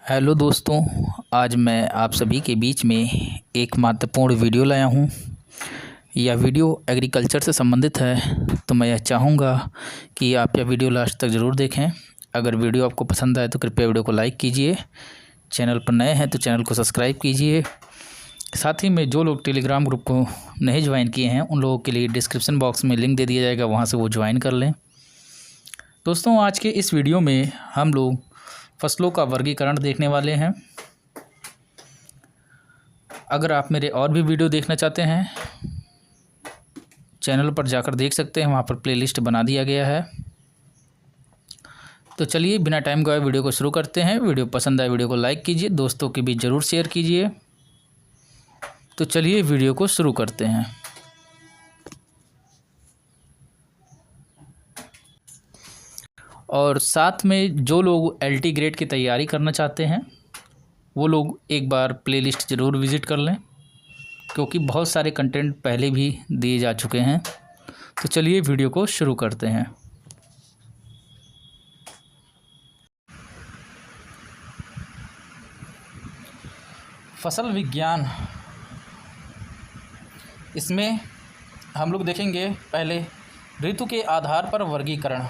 Hello दोस्तों, आज मैं आप सभी के बीच में एक महत्वपूर्ण वीडियो लाया हूँ। यह वीडियो एग्रीकल्चर से संबंधित है, तो मैं यह चाहूँगा कि आप यह वीडियो लास्ट तक ज़रूर देखें। अगर वीडियो आपको पसंद आए तो कृपया वीडियो को लाइक कीजिए। चैनल पर नए हैं तो चैनल को सब्सक्राइब कीजिए। साथ ही में जो लोग टेलीग्राम ग्रुप को नहीं ज्वाइन किए हैं उन लोगों के लिए डिस्क्रिप्शन बॉक्स में लिंक दे दिया जाएगा, वहाँ से वो ज्वाइन कर लें। दोस्तों, आज के इस वीडियो में हम लोग फसलों का वर्गीकरण देखने वाले हैं। अगर आप मेरे और भी वीडियो देखना चाहते हैं, चैनल पर जाकर देख सकते हैं, वहाँ पर प्लेलिस्ट बना दिया गया है। तो चलिए बिना टाइम गवाए वीडियो को शुरू करते हैं। वीडियो पसंद आए वीडियो को लाइक कीजिए, दोस्तों के बीच ज़रूर शेयर कीजिए। तो चलिए वीडियो को शुरू करते हैं। और साथ में जो लोग LT ग्रेड की तैयारी करना चाहते हैं वो लोग एक बार प्लेलिस्ट ज़रूर विज़िट कर लें, क्योंकि बहुत सारे कंटेंट पहले भी दिए जा चुके हैं। तो चलिए वीडियो को शुरू करते हैं। फसल विज्ञान, इसमें हम लोग देखेंगे पहले ऋतु के आधार पर वर्गीकरण,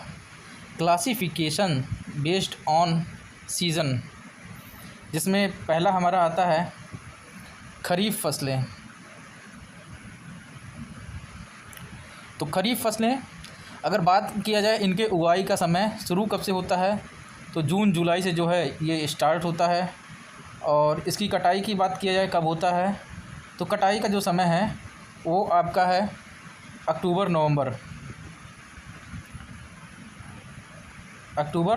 क्लासिफिकेशन बेस्ड ऑन सीज़न, जिसमें पहला हमारा आता है खरीफ फसलें। तो खरीफ फसलें अगर बात किया जाए, इनके उगाई का समय शुरू कब से होता है, तो जून जुलाई से जो है ये स्टार्ट होता है। और इसकी कटाई की बात किया जाए कब होता है, तो कटाई का जो समय है वो आपका है अक्टूबर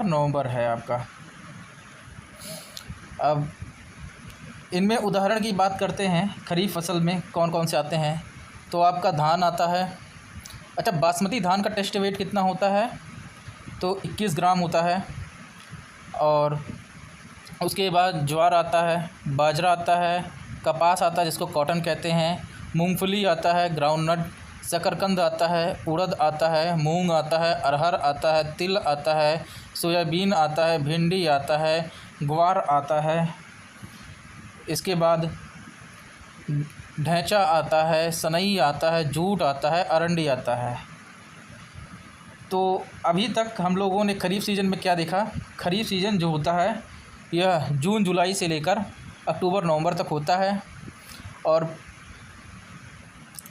नवंबर है आपका। अब इनमें उदाहरण की बात करते हैं, खरीफ फसल में कौन कौन से आते हैं। तो आपका धान आता है। अच्छा, बासमती धान का टेस्ट वेट कितना होता है, तो 21 ग्राम होता है। और उसके बाद ज्वार आता है, बाजरा आता है, कपास आता है जिसको कॉटन कहते हैं, मूंगफली आता है, ग्राउंडनट, शकरकंद आता है, उड़द आता है, मूंग आता है, अरहर आता है, तिल आता है, सोयाबीन आता है, भिंडी आता है, ग्वार आता है। इसके बाद ढैंचा आता है, सनई आता है, जूट आता है, अरंडी आता है। तो अभी तक हम लोगों ने खरीफ सीज़न में क्या देखा, खरीफ सीज़न जो होता है यह जून जुलाई से लेकर अक्टूबर नवंबर तक होता है। और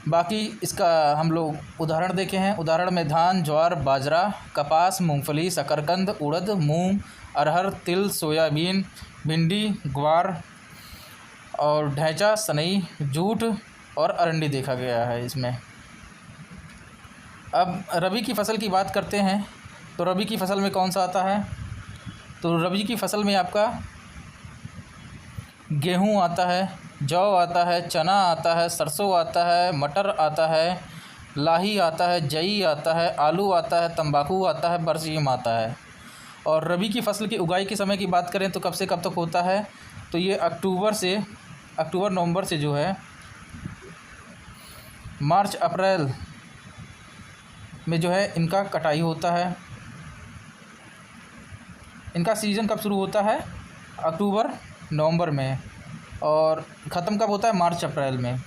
बाकी इसका हम लोग उदाहरण देखे हैं। उदाहरण में धान, ज्वार, बाजरा, कपास, मूंगफली, शकरकंद, उड़द, मूंग, अरहर, तिल, सोयाबीन, भिंडी, ग्वार और ढैंचा, सनई, जूट और अरंडी देखा गया है इसमें। अब रबी की फ़सल की बात करते हैं। तो रबी की फ़सल में कौन सा आता है, तो रबी की फ़सल में आपका गेहूँ आता है, जौ आता है, चना आता है, सरसों आता है, मटर आता है, लाही आता है, जई आता है, आलू आता है, तंबाकू आता है, बरसीम आता है। और रबी की फ़सल की उगाई के समय की बात करें तो कब से कब तक होता है, तो ये अक्टूबर नवंबर से जो है मार्च अप्रैल में जो है इनका कटाई होता है। इनका सीज़न कब शुरू होता है, अक्टूबर नवंबर में, और ख़त्म कब होता है, मार्च अप्रैल में।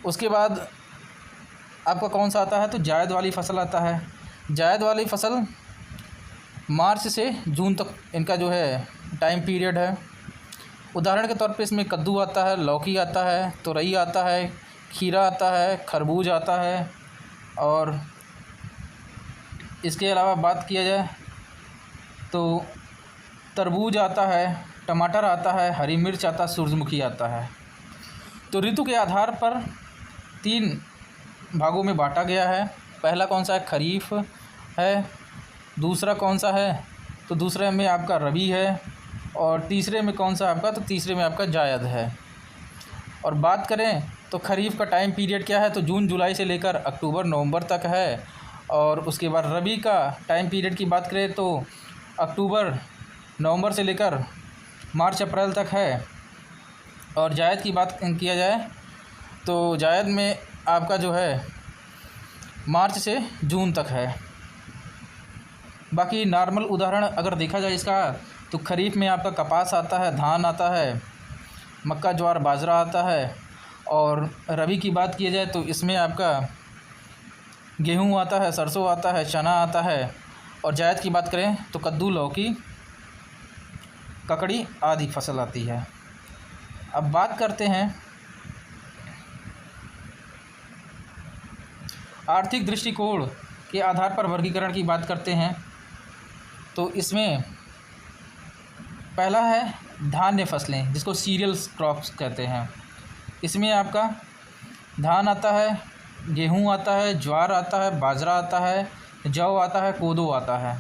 उसके बाद आपका कौन सा आता है, तो जायद वाली फ़सल आता है। जायद वाली फ़सल मार्च से जून तक इनका जो है टाइम पीरियड है। उदाहरण के तौर पे इसमें कद्दू आता है, लौकी आता है, तुरई आता है, खीरा आता है, खरबूज आता है। और इसके अलावा बात किया जाए तो तरबूज आता है, टमाटर आता है, हरी मिर्च आता है, सूरजमुखी आता है। तो ऋतु के आधार पर 3 भागों में बांटा गया है। पहला कौन सा है, खरीफ है। दूसरा कौन सा है, तो दूसरे में आपका रबी है। और तीसरे में कौन सा आपका, तो तीसरे में आपका जायद है। और बात करें तो खरीफ का टाइम पीरियड क्या है, तो जून जुलाई से लेकर अक्टूबर नवंबर तक है। और उसके बाद रबी का टाइम पीरियड की बात करें तो अक्टूबर नवंबर से लेकर मार्च अप्रैल तक है। और जायद की बात किया जाए तो जायद में आपका जो है मार्च से जून तक है। बाकी नॉर्मल उदाहरण अगर देखा जाए इसका, तो खरीफ में आपका कपास आता है, धान आता है, मक्का, ज्वार, बाजरा आता है। और रबी की बात की जाए तो इसमें आपका गेहूँ आता है, सरसों आता है, चना आता है। और जायद की बात करें तो कद्दू, लौकी, ककड़ी आदि फसल आती है। अब बात करते हैं आर्थिक दृष्टिकोण के आधार पर वर्गीकरण की बात करते हैं। तो इसमें पहला है धान्य फसलें, जिसको सीरियल्स क्रॉप्स कहते हैं। इसमें आपका धान आता है, गेहूँ आता है, ज्वार आता है, बाजरा आता है, जौ आता है, कोदो आता है।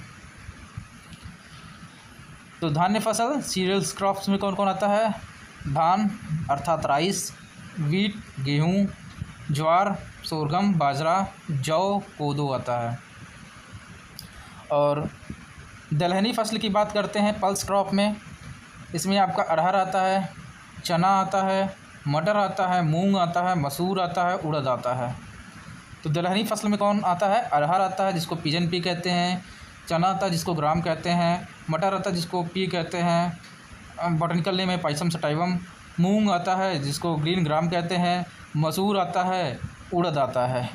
तो धान्य फसल सीरियल्स क्रॉप्स में कौन कौन आता है? धान अर्थात राइस, वीट गेहूँ, ज्वार, सोरगम, बाजरा, जौ, कोदो आता है। और दलहनी फसल की बात करते हैं पल्स क्रॉप में। इसमें आपका अरहर आता है, चना आता है, मटर आता है, मूंग आता है, मसूर आता है, उड़द आता है। तो दलहनी फसल में कौन आता है? अरहर आता है, जिसको पिजन पी कहते हैं। चना आता है, जिसको ग्राम कहते हैं। मटर आता है, जिसको पी कहते हैं, बॉटनिकल नेम है पाइसम सटाइवम। मूंग आता है, जिसको ग्रीन ग्राम कहते हैं। मसूर आता है, उड़द आता है।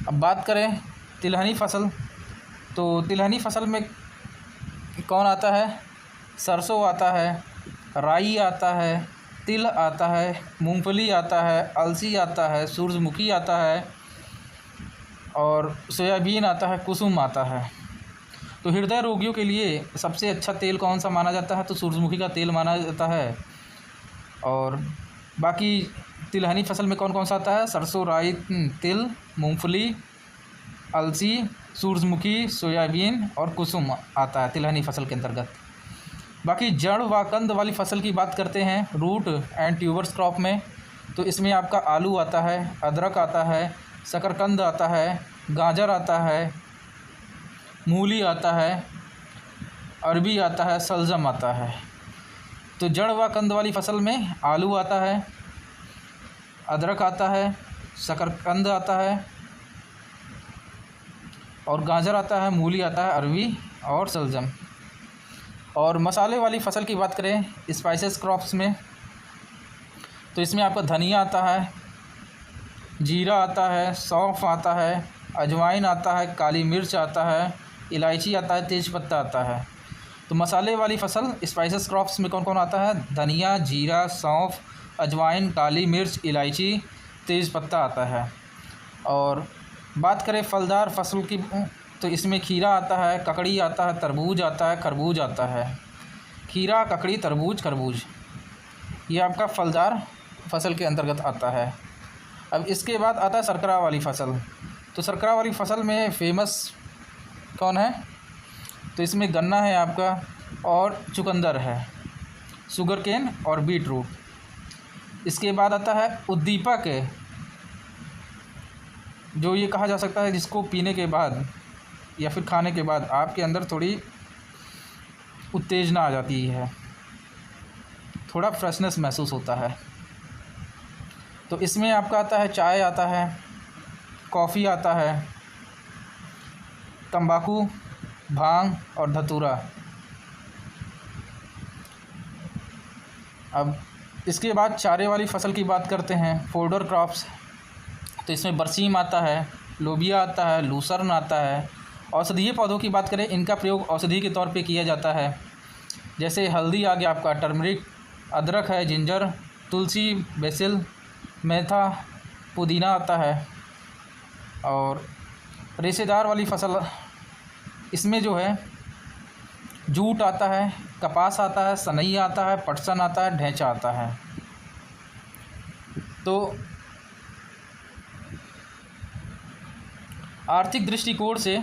अब बात करें तिलहनी फसल, तो तिलहनी फसल में कौन आता है? सरसों आता है, राई आता है, तिल आता है, मूंगफली आता है, अलसी आता है, सूरजमुखी आता है और सोयाबीन आता है, कुसुम आता है। तो हृदय रोगियों के लिए सबसे अच्छा तेल कौन सा माना जाता है? तो सूरजमुखी का तेल माना जाता है। और बाकी तिलहनी फसल में कौन कौन सा आता है? सरसों, राई, तिल, मूंगफली, अलसी, सूरजमुखी, सोयाबीन और कुसुम आता है तिलहनी फसल के अंतर्गत। बाकी जड़ व कंद वाली फसल की बात करते हैं रूट एंड ट्यूबर्स क्रॉप में। तो इसमें आपका आलू आता है, अदरक आता है, शकरकंद आता है, गाजर आता है, मूली आता है, अरबी आता है, सलजम आता है। तो जड़ व कंद वाली फसल में आलू आता है, अदरक आता है, शकरकंद आता है और गाजर आता है, मूली आता है, अरबी और सलजम। और मसाले वाली फसल की बात करें स्पाइसेस क्रॉप्स में, तो इसमें आपका धनिया आता है, जीरा आता है, सौंफ आता है, अजवाइन आता है, काली मिर्च आता है, इलायची आता है, तेज़पत्ता आता है। तो मसाले वाली फसल स्पाइसेस क्रॉप्स में कौन कौन आता है? धनिया, जीरा, सौंफ, अजवाइन, काली मिर्च, इलायची, तेज़पत्ता आता है। और बात करें फलदार फसल की, तो इसमें खीरा आता है, ककड़ी आता है, तरबूज आता है, खरबूज आता है। खीरा, ककड़ी, तरबूज, खरबूज ये आपका फलदार फसल के अंतर्गत आता है। अब इसके बाद आता है शर्करा वाली फसल। तो शर्करा वाली फसल में फेमस कौन है? तो इसमें गन्ना है आपका और चुकंदर है, शुगर केन और बीट रूट। इसके बाद आता है उद्दीपक है, जो ये कहा जा सकता है जिसको पीने के बाद या फिर खाने के बाद आपके अंदर थोड़ी उत्तेजना आ जाती है, थोड़ा फ्रेशनेस महसूस होता है। तो इसमें आपका आता है चाय आता है, कॉफ़ी आता है, तंबाकू, भांग और धतूरा। अब इसके बाद चारे वाली फसल की बात करते हैं फोल्डर क्रॉप्स। तो इसमें बरसीम आता है, लोबिया आता है, लूसर्न आता है। औषधीय पौधों की बात करें, इनका प्रयोग औषधि के तौर पे किया जाता है। जैसे हल्दी आ गया आपका, टर्मरिक, अदरक है, जिंजर, तुलसी, बेसिल, मेथा, पुदीना आता है। और रेशेदार वाली फसल, इसमें जो है जूट आता है, कपास आता है, सनई आता है, पटसन आता है, ढैंचा आता है। तो आर्थिक दृष्टिकोण से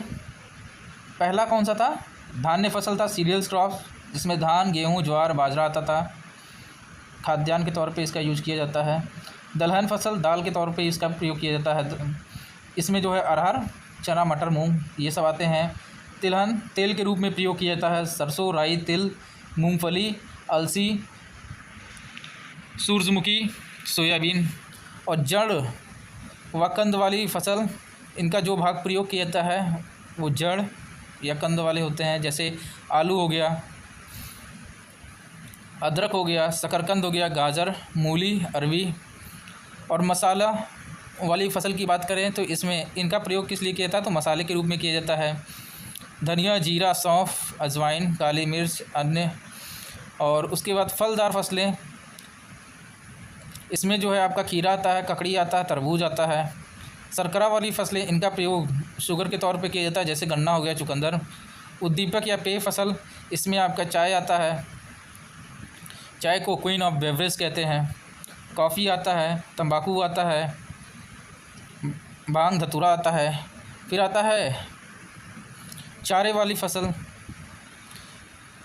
पहला कौन सा था? धान्य फसल था, सीरियल्स क्रॉप्स, जिसमें धान, गेहूँ, ज्वार, बाजरा आता था। खाद्यान्न के तौर पे इसका यूज़ किया जाता है। दलहन फसल दाल के तौर पे इसका प्रयोग किया जाता है। इसमें जो है अरहर, चना, मटर, मूंग ये सब आते हैं। तिलहन तेल के रूप में प्रयोग किया जाता है। सरसों, राई, तिल, मूंगफली, अलसी, सूरजमुखी, सोयाबीन। और जड़ व कंद वाली फसल, इनका जो भाग प्रयोग किया जाता है वो जड़ या कंद वाले होते हैं। जैसे आलू हो गया, अदरक हो गया, शकरकंद हो गया, गाजर, मूली, अरवी। और मसाला वाली फ़सल की बात करें तो इसमें इनका प्रयोग किस लिए किया जाता है, तो मसाले के रूप में किया जाता है। धनिया, जीरा, सौंफ, अजवाइन, काली मिर्च, अन्य। और उसके बाद फलदार फसलें, इसमें जो है आपका खीरा आता है, ककड़ी आता है, तरबूज आता है। शर्करा वाली फसलें, इनका प्रयोग शुगर के तौर पे किया जाता है, जैसे गन्ना हो गया, चुकंदर। उद्दीपक या पेय फसल, इसमें आपका चाय आता है, चाय को क्वीन ऑफ बेवरेज कहते हैं। कॉफ़ी आता है, तंबाकू आता है, भांग धतूरा आता है। फिर आता है चारे वाली फसल,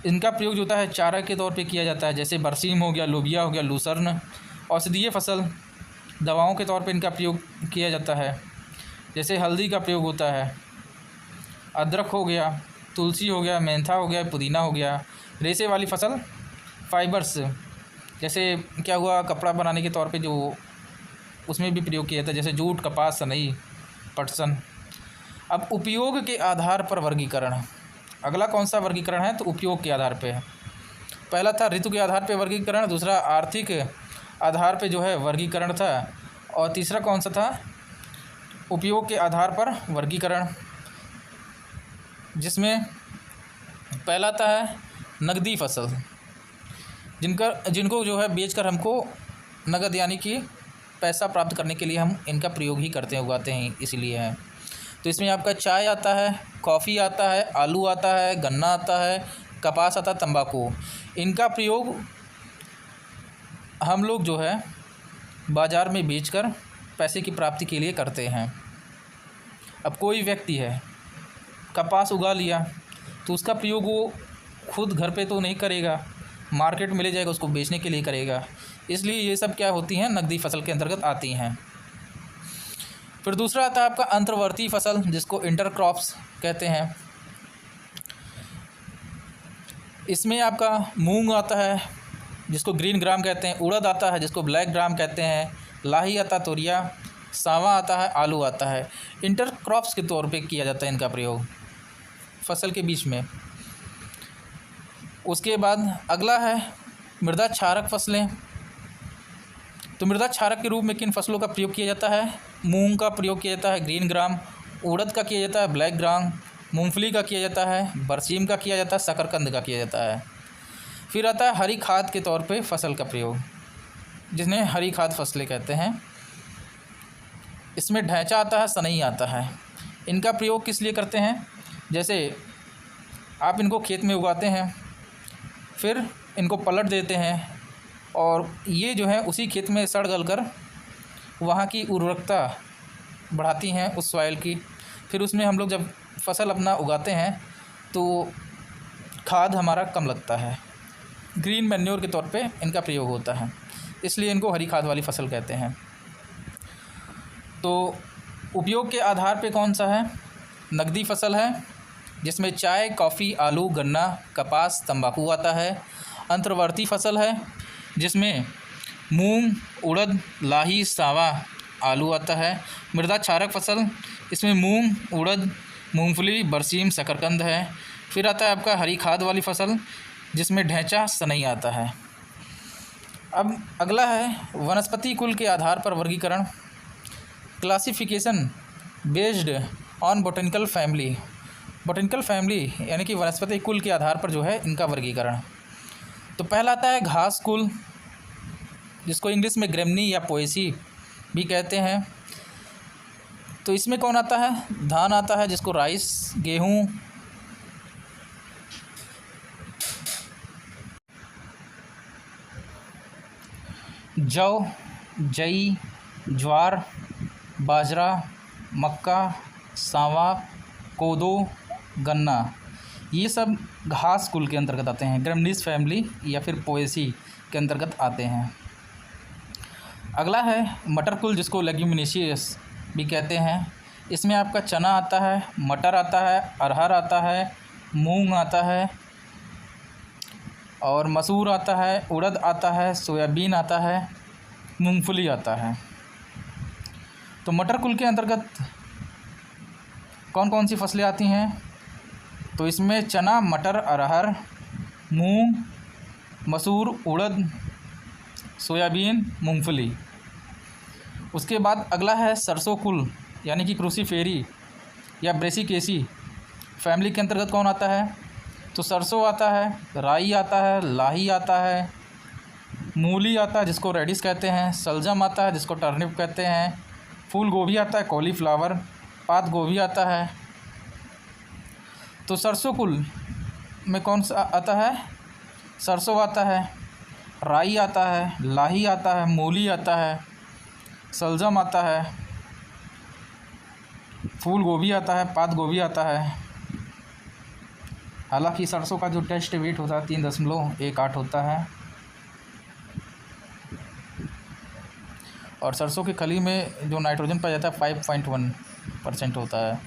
इनका प्रयोग जो होता है चारा के तौर पे किया जाता है, जैसे बरसीम हो गया, लोबिया हो गया, लूसर्न। औषधीय फसल, दवाओं के तौर पे इनका प्रयोग किया जाता है, जैसे हल्दी का प्रयोग होता है। अदरक हो गया, तुलसी हो गया, मेंथा हो गया, पुदीना हो गया। रेशे वाली फसल, फाइबर्स, जैसे क्या हुआ, कपड़ा बनाने के तौर पे जो उसमें भी प्रयोग किया जाता है, जैसे जूट, कपास, सनई, पटसन। अब उपयोग के आधार पर वर्गीकरण, अगला कौन सा वर्गीकरण है, तो उपयोग के आधार पे है। पहला था ऋतु के आधार पे वर्गीकरण, दूसरा आर्थिक आधार पे जो है वर्गीकरण था, और तीसरा कौन सा था, उपयोग के आधार पर वर्गीकरण, जिसमें पहला था है नकदी फसल, जिनको जो है बेचकर हमको नगद यानी कि पैसा प्राप्त करने के लिए हम इनका प्रयोग ही करते हैं, उगाते हैं, इसीलिए है। तो इसमें आपका चाय आता है, कॉफ़ी आता है, आलू आता है, गन्ना आता है, कपास आता है, तंबाकू। इनका प्रयोग हम लोग जो है बाज़ार में बेचकर पैसे की प्राप्ति के लिए करते हैं। अब कोई व्यक्ति है, कपास उगा लिया, तो उसका प्रयोग वो खुद घर पे तो नहीं करेगा, मार्केट में ले जाएगा, उसको बेचने के लिए करेगा। इसलिए ये सब क्या होती हैं, नकदी फसल के अंतर्गत आती हैं। फिर दूसरा आता है आपका अंतर्वर्ती फसल, जिसको इंटरक्रॉप्स कहते हैं। इसमें आपका मूंग आता है, जिसको ग्रीन ग्राम कहते हैं, उड़द आता है, जिसको ब्लैक ग्राम कहते हैं, लाही आता, तोरिया, सावा आता है, आलू आता है। इंटरक्रॉप्स के तौर पे किया जाता है इनका प्रयोग फसल के बीच में। उसके बाद अगला है मृदा क्षारक फसलें। तो मृदा क्षारक के रूप में किन फसलों का प्रयोग किया जाता है, मूंग का प्रयोग किया जाता है, ग्रीन ग्राम, उड़द का किया जाता है, ब्लैक ग्राम, मूंगफली का किया जाता है, बरसीम का किया जाता है, शकरकंद का किया जाता है। फिर आता है हरी खाद के तौर पे फसल का प्रयोग, जिन्हें हरी खाद फसलें कहते हैं। इसमें ढैंचा आता है, सनई आता है। इनका प्रयोग किस लिए करते हैं, जैसे आप इनको खेत में उगाते हैं, फिर इनको पलट देते हैं, और ये जो है उसी खेत में सड़ गल कर वहाँ की उर्वरकता बढ़ाती हैं उस सॉइल की। फिर उसमें हम लोग जब फसल अपना उगाते हैं तो खाद हमारा कम लगता है। ग्रीन मैन्योर के तौर पे इनका प्रयोग होता है, इसलिए इनको हरी खाद वाली फसल कहते हैं। तो उपयोग के आधार पे कौन सा है, नकदी फसल है, जिसमें चाय, कॉफ़ी, आलू, गन्ना, कपास, तंबाकू आता है। अंतर्वर्ती फसल है, जिसमें मूंग, उड़द, लाही, सावा, आलू आता है। मृदा क्षारक फसल, इसमें मूंग, उड़द, मूंगफली, बरसीम, शकरकंद है। फिर आता है आपका हरी खाद वाली फसल, जिसमें ढैंचा, सनई आता है। अब अगला है वनस्पति कुल के आधार पर वर्गीकरण, classification based on botanical family. Botanical family यानी कि वनस्पति कुल के आधार पर जो है इनका वर्गीकरण। तो पहला आता है घास कुल, जिसको इंग्लिश में ग्रेमनी या पोएसी भी कहते हैं। तो इसमें कौन आता है, धान आता है, जिसको राइस, गेहूँ, जौ, जई, ज्वार, बाजरा, मक्का, सांवा, कोदो, गन्ना, ये सब घास कुल के अंतर्गत आते हैं, ग्रेमनीस फैमिली या फिर पोएसी के अंतर्गत आते हैं। अगला है मटर कुल, जिसको लेग्यूमिनेशियस भी कहते हैं। इसमें आपका चना आता है, मटर आता है, अरहर आता है, मूंग आता है, और मसूर आता है, उड़द आता है, सोयाबीन आता है, मूंगफली आता है। तो मटर कुल के अंतर्गत कौन कौन सी फसलें आती हैं, तो इसमें चना, मटर, अरहर, मूंग, मसूर, उड़द, सोयाबीन, मूंगफली। उसके बाद अगला है सरसों कुल यानी कि क्रूसीफेरी या ब्रेसिकेसी फैमिली के अंतर्गत कौन आता है? तो सरसों आता है, राई आता है, लाही आता है, मूली आता है जिसको रेडिश कहते हैं, सलजम आता है जिसको टर्निप कहते हैं, फूल गोभी आता है, कॉलीफ्लावर, पात गोभी आता है। तो सरसों कुल में कौन सा आता है? सरसों आता है, राई आता है, लाही आता है, मूली आता है, सलजम आता है, फूल गोभी आता है, पात गोभी आता है। हालांकि सरसों का जो टेस्ट वेट होता है 3.18 होता है और सरसों की खली में जो नाइट्रोजन पाया जाता है 5.1% होता है।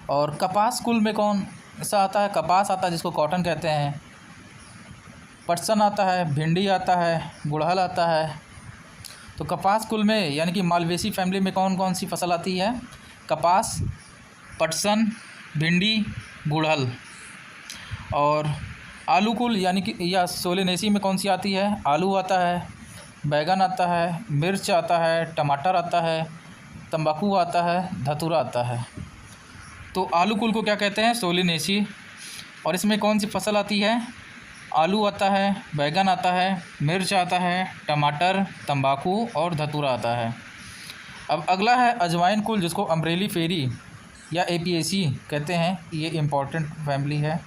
और कपास कुल में कौन सा आता है? कपास आता है जिसको कॉटन कहते हैं, पटसन आता है, भिंडी आता है, गुड़हल आता है। तो कपास कुल में यानी कि मालवेसी फैमिली में कौन कौन सी फसल आती है? कपास, पटसन, भिंडी, गुड़हल। और आलू कुल यानी कि या सोलेनेसी में कौन सी आती है? आलू आता है, बैगन आता है, मिर्च आता है, टमाटर आता है, तंबाकू आता है, धतूरा आता है। तो आलू कुल को क्या कहते हैं? सोलेनेसी। और इसमें कौन सी फसल आती है? आलू आता है, बैगन आता है, मिर्च आता है, टमाटर, तंबाकू और धतूरा आता है। अब अगला है अजवाइन कुल जिसको अम्ब्रेली फेरी या एपीएसी कहते हैं। ये इम्पॉर्टेंट फैमिली है।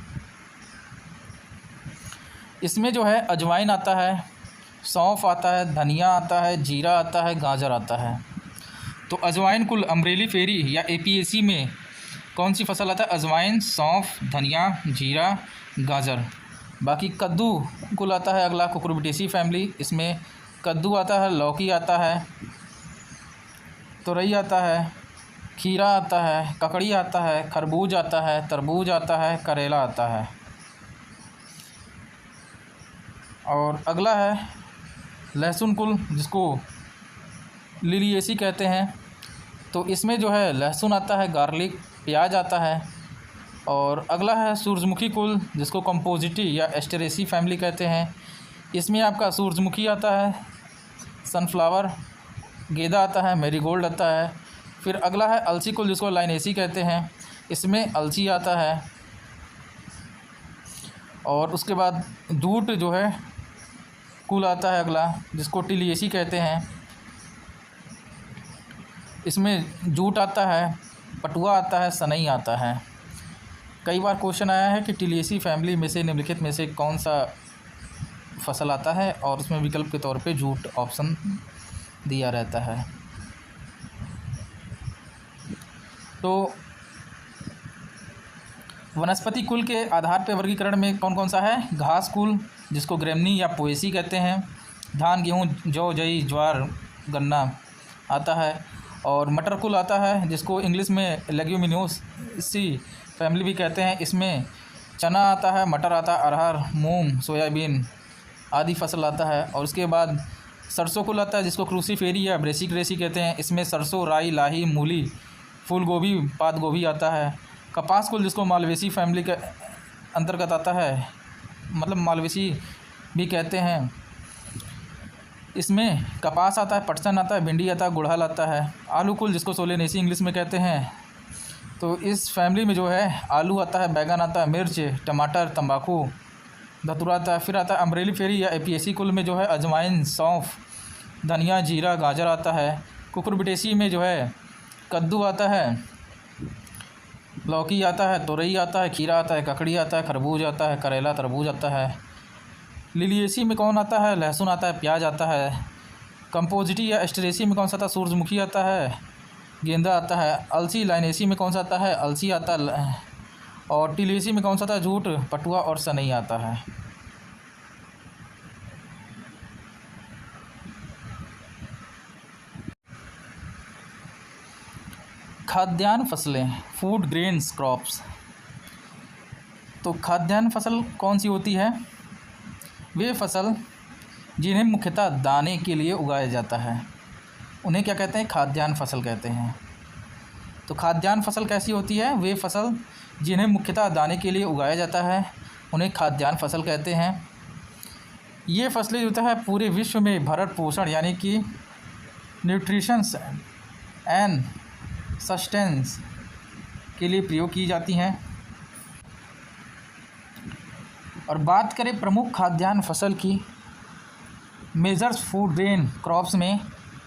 इसमें जो है अजवाइन आता है, सौंफ आता है, धनिया आता है, जीरा आता है, गाजर आता है। तो अजवाइन कुल अम्ब्रेली फेरी या एपीएसी में कौन सी फसल आता है? अजवाइन, सौंफ, धनिया, जीरा, गाजर। बाकी कद्दू कुल आता है अगला कुकुरबिटेसी फैमिली। इसमें कद्दू आता है, लौकी आता है, तुरई आता है, खीरा आता है, ककड़ी आता है, खरबूज आता है, तरबूज आता है, करेला आता है। और अगला है लहसुन कुल जिसको लिलिएसी कहते हैं। तो इसमें जो है लहसुन आता है, गार्लिक, प्याज आता है। और अगला है सूरजमुखी कुल जिसको कंपोजिटी या एस्टेरेसी फैमिली कहते हैं। इसमें आपका सूरजमुखी आता है, सनफ्लावर, गेंदा आता है, मैरीगोल्ड आता है। फिर अगला है अलसी कुल जिसको लाइनेसी कहते हैं। इसमें अलसी आता है। और उसके बाद जूट जो है कुल आता है अगला जिसको टिलिएसी कहते हैं। इसमें जूट आता है, पटुआ आता है, सनई आता है। कई बार क्वेश्चन आया है कि टिलिएसी फैमिली में से निम्नलिखित में से कौन सा फसल आता है और उसमें विकल्प के तौर पे जूट ऑप्शन दिया रहता है। तो वनस्पति कुल के आधार पर वर्गीकरण में कौन कौन सा है? घास कुल जिसको ग्रेमनी या पोएसी कहते हैं। धान, गेहूँ, जौ, जई, ज्वार, गन्ना आता है। और मटर कुल आता है जिसको इंग्लिश में लेग्यूमिनोसी फैमिली भी कहते हैं। इसमें चना आता है, मटर आता है, अरहर, मूंग, सोयाबीन आदि फसल आता है। और उसके बाद सरसों कुल आता है जिसको क्रूसीफेरी या ब्रेसिकेसी कहते हैं। इसमें सरसों, राई, लाही, मूली, फूल गोभी, पात गोभी आता है। कपास कुल जिसको मालवेसी फैमिली के अंतर्गत आता है, मतलब मालवेसी भी कहते हैं। इसमें कपास आता है, पटसन आता है, भिंडी आता है, गुड़हल आता है। आलू कुल जिसको सोलेनेसी इंग्लिश में कहते हैं। तो इस फैमिली में जो है आलू आता है, बैगन आता है, मिर्च, टमाटर, तंबाकू, धतूरा आता है। फिर आता है अम्ब्रेली फेरी या एपीएसी कुल में जो है अजवाइन, सौंफ, धनिया, जीरा, गाजर आता है। कुकुरबिटेसी में जो है कद्दू आता है, लौकी आता है, तुरई आता है, खीरा आता है, ककड़ी आता है, खरबूज आता है, करेला, तरबूज आता है। लिलिएसी में कौन आता है? लहसुन आता है, प्याज आता है। कंपोजिटी या एस्टेरेसी में कौन सा आता है? सूरजमुखी आता है, गेंदा आता है। अलसी लाइनेसी में कौन सा आता है? अलसी आता है। और टिलिएसी में कौन सा आता है? जूट, पटुआ और सनई आता है। खाद्यान्न फसलें, फूड ग्रेन्स क्रॉप्स। तो खाद्यान्न फसल कौन सी होती है? वे फसल जिन्हें मुख्यतः दाने के लिए उगाया जाता है उन्हें क्या कहते हैं? खाद्यान्न फसल कहते हैं। तो खाद्यान्न फसल कैसी होती है? वे फसल जिन्हें मुख्यतः दाने के लिए उगाया जाता है उन्हें खाद्यान्न फसल कहते हैं। ये फसलें जो है पूरे विश्व में भरण पोषण यानी कि न्यूट्रिशंस एंड सस्टेंस के लिए प्रयोग की जाती हैं। और बात करें प्रमुख खाद्यान्न फसल की, मेजर्स फूड ग्रेन क्रॉप्स में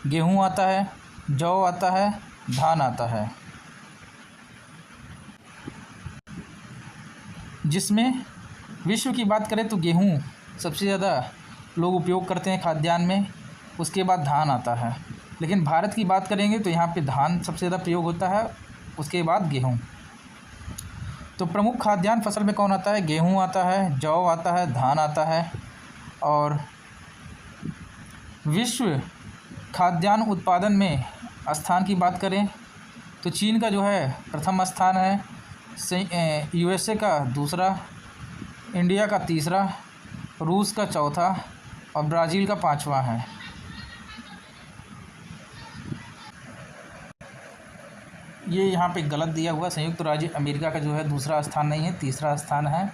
गेहूं आता है, जौ आता है, धान आता है, जिसमें विश्व की बात करें तो गेहूं सबसे ज़्यादा लोग उपयोग करते हैं खाद्यान्न में, उसके बाद धान आता है। लेकिन भारत की बात करेंगे तो यहाँ पे धान सबसे ज़्यादा प्रयोग होता है, उसके बाद गेहूं। तो प्रमुख खाद्यान्न फसल में कौन आता है? गेहूं आता है, जौ आता है, धान आता है। और विश्व खाद्यान्न उत्पादन में स्थान की बात करें तो चीन का जो है प्रथम स्थान है, यूएसए का दूसरा, इंडिया का तीसरा, रूस का चौथा और ब्राज़ील का पांचवा है। ये यहाँ पे गलत दिया हुआ, संयुक्त राज्य अमेरिका का जो है दूसरा स्थान नहीं है, तीसरा स्थान है।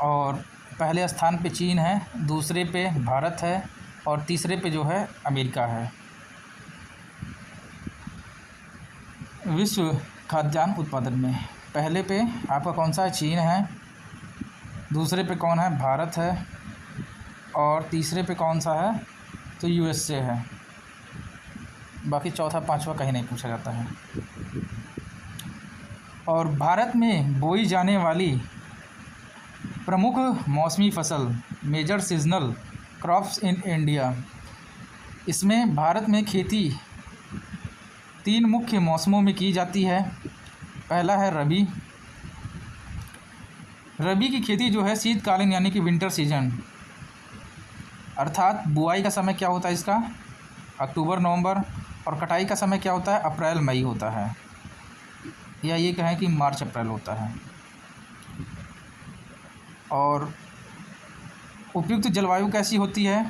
और पहले स्थान पे चीन है, दूसरे पे भारत है और तीसरे पे जो है अमेरिका है। विश्व खाद्यान्न उत्पादन में पहले पे आपका कौन सा है? चीन है, दूसरे पे कौन है? भारत है और तीसरे पे कौन सा है? तो यूएसए है। बाकी चौथा पांचवा कहीं नहीं पूछा जाता है। और भारत में बोई जाने वाली प्रमुख मौसमी फसल, major seasonal crops in India, इसमें भारत में खेती 3 मुख्य मौसमों में की जाती है। पहला है रबी। रबी की खेती जो है शीतकालीन यानी कि विंटर सीजन, अर्थात बुआई का समय क्या होता है इसका? अक्टूबर नवंबर, और कटाई का समय क्या होता है? अप्रैल मई होता है, या ये कहें कि मार्च अप्रैल होता है। और उपयुक्त जलवायु कैसी होती है?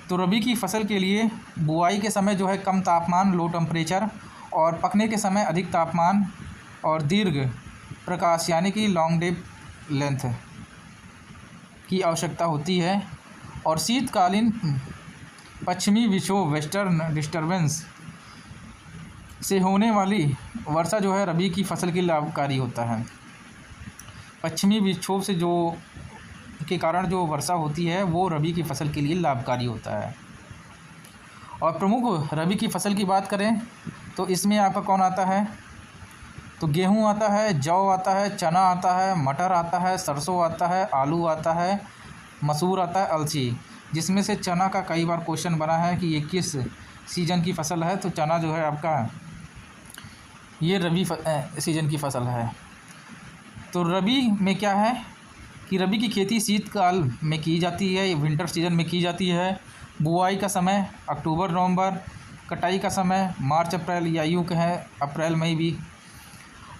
तो रबी की फसल के लिए बुआई के समय जो है कम तापमान, लो टेम्परेचर, और पकने के समय अधिक तापमान और दीर्घ प्रकाश यानी कि लॉन्ग डे लेंथ की आवश्यकता होती है। और शीतकालीन पश्चिमी विक्षोभ, वेस्टर्न डिस्टर्बेंस से होने वाली वर्षा जो है रबी की फसल के लिए लाभकारी होता है। पश्चिमी विक्षोभ से जो के कारण जो वर्षा होती है वो रबी की फसल के लिए लाभकारी होता है। और प्रमुख रबी की फसल की बात करें तो इसमें आपका कौन आता है? तो गेहूं आता है, जौ आता है, चना आता है, मटर आता है, सरसों आता है, आलू आता है, मसूर आता है, अलसी। जिसमें से चना का कई बार क्वेश्चन बना है कि ये किस सीज़न की फसल है? तो चना जो है आपका ये रबी सीज़न की फसल है। तो रबी में क्या है कि रबी की खेती शीतकाल में की जाती है, विंटर सीजन में की जाती है। बुआई का समय अक्टूबर नवंबर, कटाई का समय मार्च अप्रैल, या यूँ कहें अप्रैल मई भी।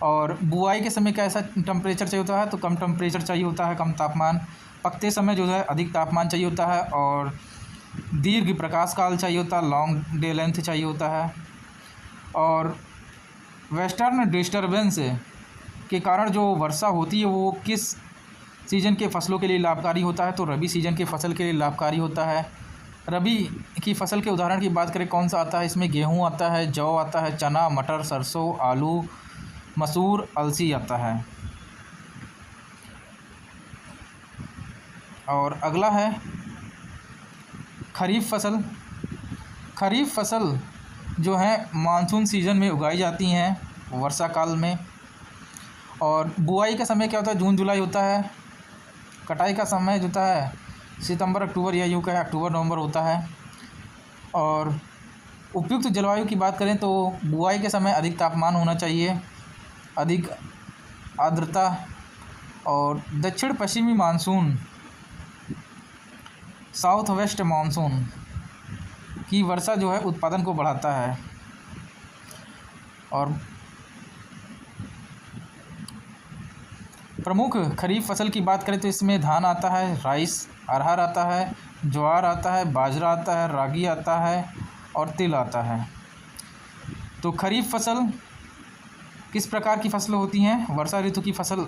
और बुआई के समय कैसा टेम्परेचर चाहिए होता है? तो कम टेम्परेचर चाहिए होता है, कम तापमान। पकते समय जो है अधिक तापमान चाहिए होता है और दीर्घ प्रकाश काल चाहिए होता है, लॉन्ग डे लेंथ चाहिए होता है। और वेस्टर्न डिस्टर्बेंस के कारण जो वर्षा होती है वो किस सीज़न के फसलों के लिए लाभकारी होता है? तो रबी सीज़न के फसल के लिए लाभकारी होता है। रबी की फसल के उदाहरण की बात करें कौन सा आता है? इसमें गेहूं आता है, जौ आता है, चना, मटर, सरसों, आलू, मसूर, अलसी आता है। और अगला है खरीफ फसल। खरीफ फसल जो है मानसून सीज़न में उगाई जाती हैं, वर्षा काल में। और बुआई का समय क्या होता है? जून जुलाई होता है। कटाई का समय जो होता है सितंबर अक्टूबर, या यूँ कहें अक्टूबर नवंबर होता है। और उपयुक्त जलवायु की बात करें तो बुआई के समय अधिक तापमान होना चाहिए, अधिक आर्द्रता, और दक्षिण पश्चिमी मानसून, साउथ वेस्ट मानसून की वर्षा जो है उत्पादन को बढ़ाता है। और प्रमुख खरीफ फसल की बात करें तो इसमें धान आता है, राइस, अरहर आता है, ज्वार आता है, बाजरा आता है, रागी आता है और तिल आता है। तो खरीफ फसल किस प्रकार की फसलें होती हैं? वर्षा ऋतु की फसल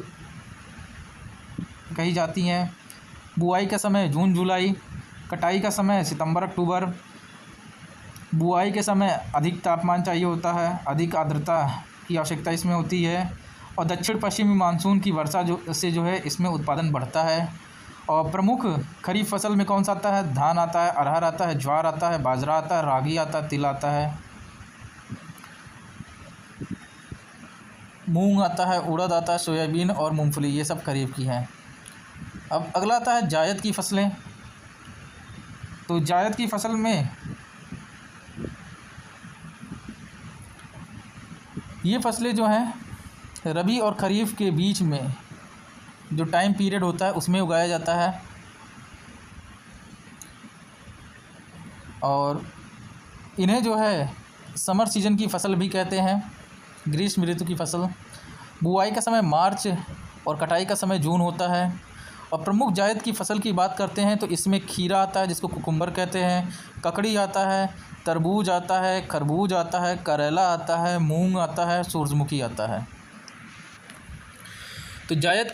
कही जाती हैं। बुआई का समय जून जुलाई, कटाई का समय सितंबर अक्टूबर। बुआई के समय अधिक तापमान चाहिए होता है, अधिक आर्द्रता की आवश्यकता इसमें होती है, और दक्षिण पश्चिमी मानसून की वर्षा से जो है इसमें उत्पादन बढ़ता है। और प्रमुख खरीफ फसल में कौन सा आता है? धान आता है, अरहर आता है, ज्वार आता है, बाजरा आता है, रागी आता है, तिल आता है, मूंग आता है, उड़द आता है, सोयाबीन और मूंगफली, ये सब खरीफ की हैं। अब अगला आता है जायद की फसलें। तो जायद की फसल में ये फसलें जो हैं रबी और खरीफ के बीच में जो टाइम पीरियड होता है उसमें उगाया जाता है, और इन्हें जो है समर सीजन की फसल भी कहते हैं, ग्रीष्म ऋतु की फसल। बुआई का समय मार्च और कटाई का समय जून होता है। और प्रमुख जायद की फसल की बात करते हैं तो इसमें खीरा आता है जिसको कुकुम्बर कहते हैं, ककड़ी आता है, तरबूज आता है, खरबूज आता है, करेला आता है, मूंग आता है, सूरजमुखी आता है। तो जायद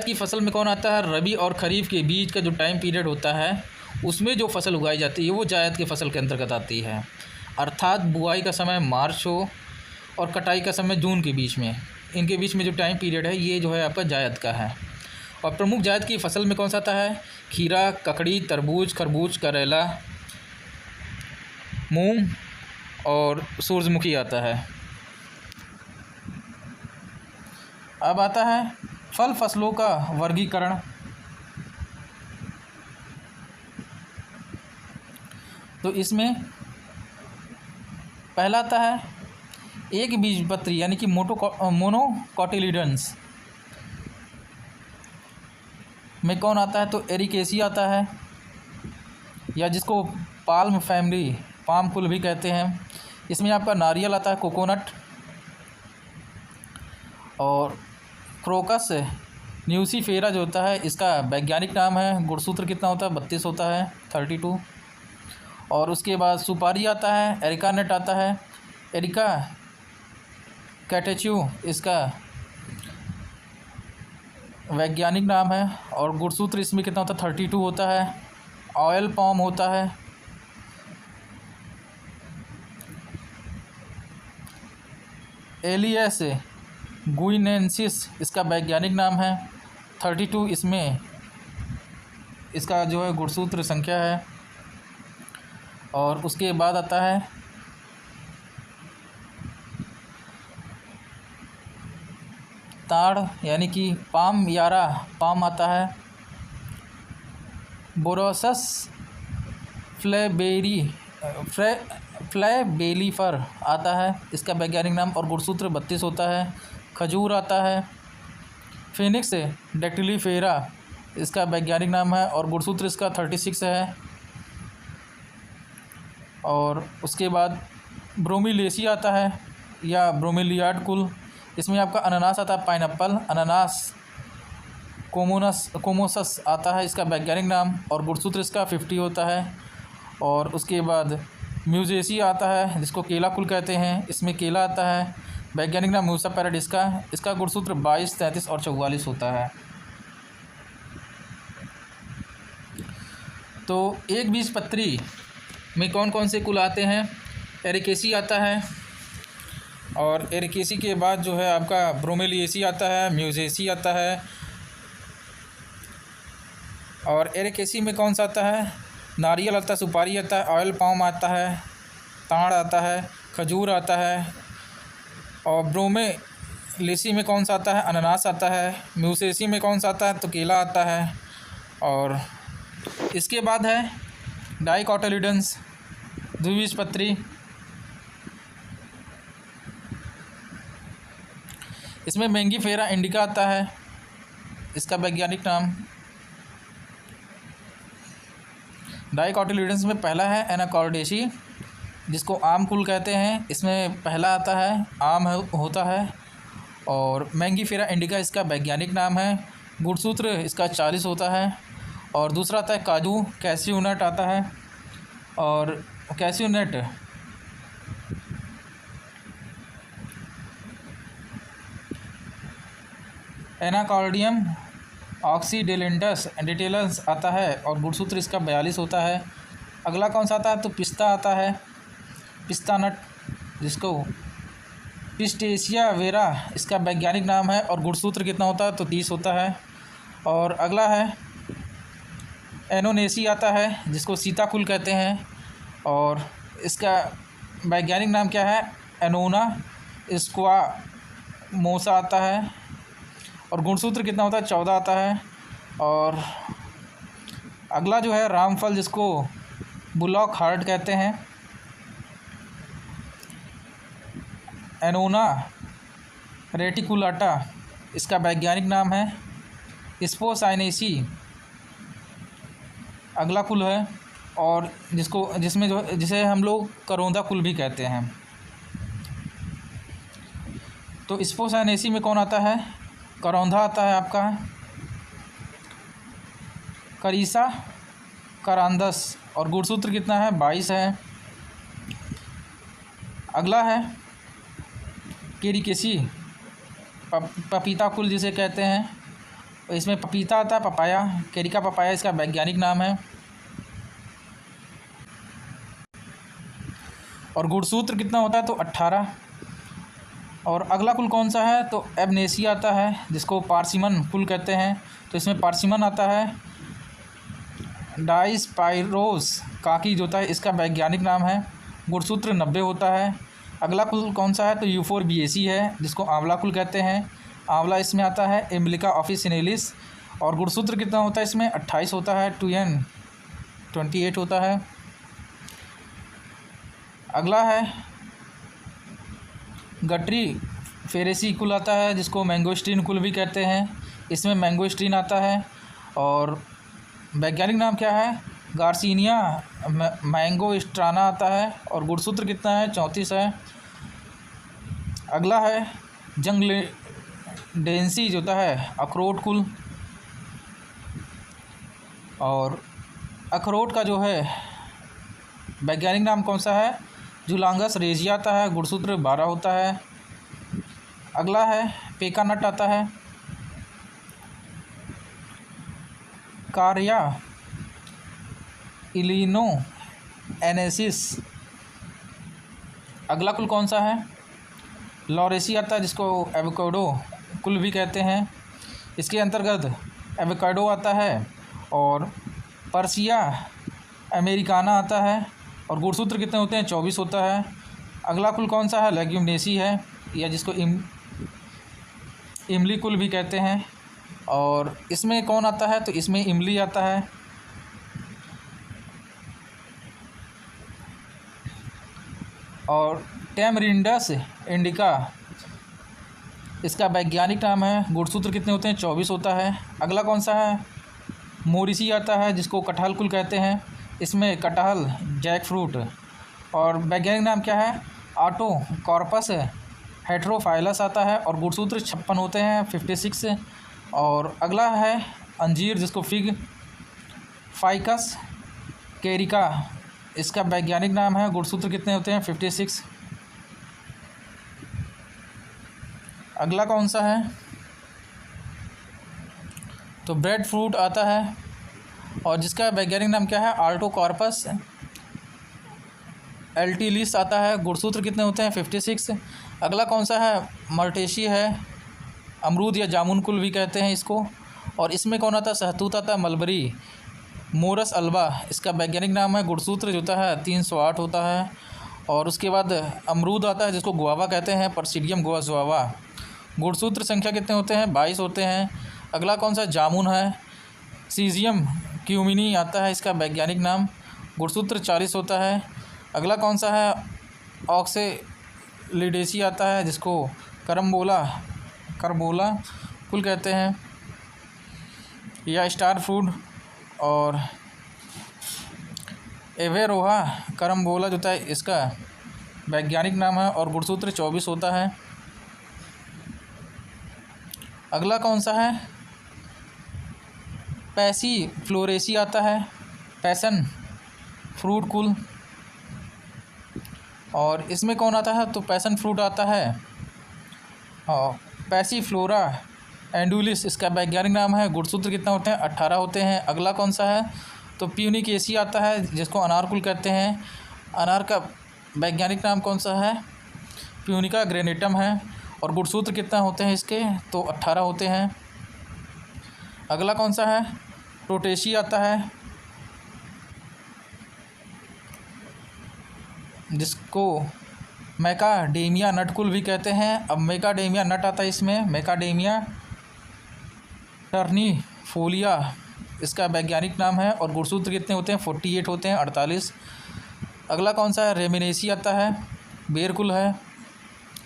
की फसल में कौन आता है? रबी और खरीफ के बीच का जो टाइम पीरियड होता है उसमें जो फसल उगाई जाती है वो जायद की फसल के अंतर्गत आती है। अर्थात बुआई का समय मार्च हो और कटाई का समय जून के बीच में, इनके बीच में जो टाइम पीरियड है ये जो है आपका जायद का है। और प्रमुख जायद की फसल में कौन सा आता है? खीरा, ककड़ी, तरबूज, खरबूज, करेला, मूंग और सूरजमुखी आता है। अब आता है फल फसलों का वर्गीकरण। तो इसमें पहला आता है एक बीजपत्री यानी कि मोनोकोटिलिडन्स में कौन आता है? तो एरिकेसी आता है, या जिसको पाल्म फैमिली, पाम कुल भी कहते हैं। इसमें आपका नारियल आता है, कोकोनट, और क्रोकस न्यूसीफेरा जो होता है इसका वैज्ञानिक नाम है, गुणसूत्र कितना होता है? 32 होता है, 32। और उसके बाद सुपारी आता है, एरिका नट आता है, एरिका कैटेच्यू इसका वैज्ञानिक नाम है, और गुणसूत्र इसमें कितना होता है? 32 होता है। ऑयल पाम होता है, एलियस गुइनेंसिस इसका वैज्ञानिक नाम है, 32 इसमें इसका जो है गुणसूत्र संख्या है। और उसके बाद आता है ताड़ यानी कि पाम यारा पाम आता है, बोरोसस फ्लैबेलिफर आता है, इसका वैज्ञानिक नाम और गुणसूत्र 32 होता है। खजूर आता है, फिनिक्स डेक्टिलीफेरा इसका वैज्ञानिक नाम है और गुणसूत्र इसका 36 है। और उसके बाद ब्रोमीलेसी आता है या ब्रोमीलियाड कुल, इसमें आपका अनानास आता है, पाइनएप्पल, अनानास कोमोसस आता है, इसका वैज्ञानिक नाम और गुणसूत्र इसका 50 होता है। और उसके बाद म्यूजेसी आता है जिसको केला कुल कहते हैं, इसमें केला आता है, वैज्ञानिक नाम म्यूसा पैराडिस्का, इसका गुणसूत्र 22, 33 और 44 होता है। तो एक बीजपत्री में कौन कौन से कुल आते हैं? एरिकेसी आता है, और एरिकेसी के बाद जो है आपका ब्रोमेलिएसी आता है, म्यूजेसी आता है, और एरिकेसी में कौन सा आता है? नारियल आता है, सुपारी आता है, ऑयल पाम आता है, ताड़ आता है, खजूर आता है। और ब्रोमेलिएसी में कौन सा आता है? अनानास आता है। म्यूजेसी में कौन सा आता है? तो केला आता है। और इसके बाद है डाइकोटिलिडन्स द्विबीजपत्री, इसमें मैंगीफेरा इंडिका आता है, इसका वैज्ञानिक नाम। डाइकोटिलिडन्स में पहला है एनाकॉर्डेसी जिसको आम कुल कहते हैं, इसमें पहला आता है आम होता है। और मैंगीफेरा इंडिका इसका वैज्ञानिक नाम है, गुणसूत्र इसका 40 होता है। और दूसरा आता है काजू, कैस्यू नट आता है, और कैस्यू नट एनाकॉर्डियम ऑक्सीडेलेंटस डिटेलस आता है और गुणसूत्र इसका 42 होता है। अगला कौन सा आता है तो पिस्ता आता है, पिस्ता नट जिसको पिस्टेशिया वेरा इसका वैज्ञानिक नाम है और गुणसूत्र कितना होता है तो 30 होता है। और अगला है एनोनेसी आता है जिसको सीताकुल कहते हैं और इसका वैज्ञानिक नाम क्या है एनोना स्क्वामोसा आता है और गुणसूत्र कितना होता है 14 आता है। और अगला जो है रामफल जिसको बुलॉक हार्ट कहते हैं, एनोना रेटिकुलाटा इसका वैज्ञानिक नाम है, स्पोसाइनेसी अगला कुल है और जिसे हम लोग करोंदा कुल भी कहते हैं। तो स्पोसाइनेसी में कौन आता है करौंधा आता है आपका करीसा करांदस और गुणसूत्र कितना है 22 है। अगला है केरिकेसी पपीता कुल जिसे कहते हैं, इसमें पपीता आता है पपाया, केरिका पपाया इसका वैज्ञानिक नाम है और गुणसूत्र कितना होता है तो 18। और अगला कुल कौन सा है तो एबनेसी आता है जिसको पार्सिमन कुल कहते हैं, तो इसमें पार्सिमन आता है, डाइस्पाइरोस काकी जो होता है इसका वैज्ञानिक नाम है, गुणसूत्र 90 होता है। अगला कुल कौन सा है तो यूफोरबिएसी है जिसको आंवला कुल कहते हैं, आंवला इसमें आता है एम्बलिका ऑफिसिनेलिस और गुणसूत्र कितना होता है इसमें 28 होता है, 2n28 होता है। अगला है गट्री फेरेसी कुल आता है जिसको मैंगोस्टीन कुल भी कहते हैं, इसमें मैंगोस्टीन आता है और वैज्ञानिक नाम क्या है गार्सिनिया मैंगोस्ट्राना आता है और गुणसूत्र कितना है 34 है। अगला है जंगलेडेंसी जो होता है अखरोट कुल और अखरोट का जो है वैज्ञानिक नाम कौन सा है जुलांगस रेजिया आता है, गुणसूत्र 12 होता है। अगला है पेका नट आता है, कार्या इलिनो एनेसिस। अगला कुल कौन सा है लॉरेसी आता है जिसको एवोकाडो कुल भी कहते हैं, इसके अंतर्गत एवोकाडो आता है और पर्सिया अमेरिकाना आता है और गुणसूत्र कितने होते हैं 24 होता है। अगला कुल कौन सा है लेग्यूमिनेसी है या जिसको इमली कुल भी कहते हैं और इसमें कौन आता है तो इसमें इमली आता है। और टैमरिंडस इंडिका इसका वैज्ञानिक नाम है, गुणसूत्र कितने होते हैं 24 होता है। अगला कौन सा है मोरिसी आता है जिसको कटहल कुल कहते हैं, इसमें कटहल जैक फ्रूट और वैज्ञानिक नाम क्या है ऑटो कॉर्पस हेट्रोफाइलस आता है और गुणसूत्र 56 होते हैं 56। और अगला है अंजीर जिसको फिग फाइकस केरिका इसका वैज्ञानिक नाम है, गुणसूत्र कितने होते हैं 56। अगला कौन सा है तो ब्रेड फ्रूट आता है और जिसका वैज्ञानिक नाम क्या है आल्टोकॉर्पस एल्टिलिस आता है, गुणसूत्र कितने होते हैं 56। अगला कौन सा है मल्टेशी है, अमरूद या जामुन कुल भी कहते हैं इसको और इसमें कौन आता है सहतूत आता है मलबरी मोरस अल्बा इसका वैज्ञानिक नाम है, गुणसूत्र जो होता है 308 होता है। और उसके बाद अमरूद आता है जिसको गुआवा कहते हैं पर्सिडियम गुआवा, गुणसूत्र संख्या कितने होते हैं 22 होते हैं। अगला कौन सा जामुन है सीजियम क्यूमिनी आता है इसका वैज्ञानिक नाम, गुणसूत्र 40 होता है। अगला कौन सा है ऑक्सेलिडेसी आता है जिसको करम्बोला कुल कहते हैं या स्टार फ्रूट और एवेरोहा करम्बोला जो होता है इसका वैज्ञानिक नाम है और गुणसूत्र 24 होता है। अगला कौन सा है पैसी फ्लोरेसी आता है पैसन फ्रूट कुल और इसमें कौन आता है तो पैसन फ्रूट आता है और पैसी फ्लोरा एंडुलिस इसका वैज्ञानिक नाम है। गुणसूत्र कितना होते हैं? 18 होते हैं। अगला कौन सा है? तो प्यूनिकेसी आता है, जिसको अनारकुल कहते हैं। अनार का वैज्ञानिक नाम कौन सा है? प्यूनिका ग्रेनेटम है। और गुणसूत्र कितना होते हैं इसके? तो 18 होते हैं। अगला कौन सा है? प्रोटेसी आता है, जिसको मैकाडेमिया नटकुल भी कहते हैं। अब मैकाडेमिया नट आता है इसमें, मैकाडेमिया टर्निफोलिया इसका वैज्ञानिक नाम है। और गुणसूत्र कितने होते हैं? 48 होते हैं, 48। अगला कौन सा है? रेमिनेसी आता है, बेर कुल है।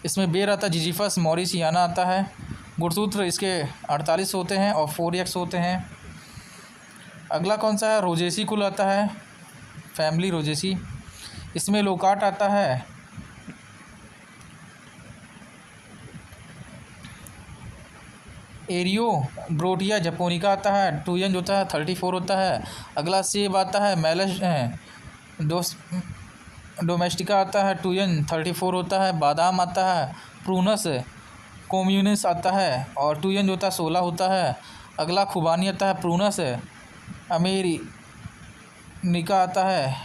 इसमें बेर आता है, जिजीफस मॉरिसियाना आता है। गुणसूत्र इसके 48 होते हैं और 4x होते हैं। अगला कौन सा है? रोजेसी कुल आता है, फैमिली रोजेसी। इसमें लोकाट आता है, एरियो ब्रोटिया जपोनिका आता है, 2n जो होता है 34 होता है। अगला सेब आता है, मेलस डोमेस्टिका आता है, 2n 34 होता है। बादाम आता है, प्रूनस कम्युनिस आता है और 2n जो होता है 16 होता है। अगला खुबानी आता है, प्रूनस अमेरिनिका आता है,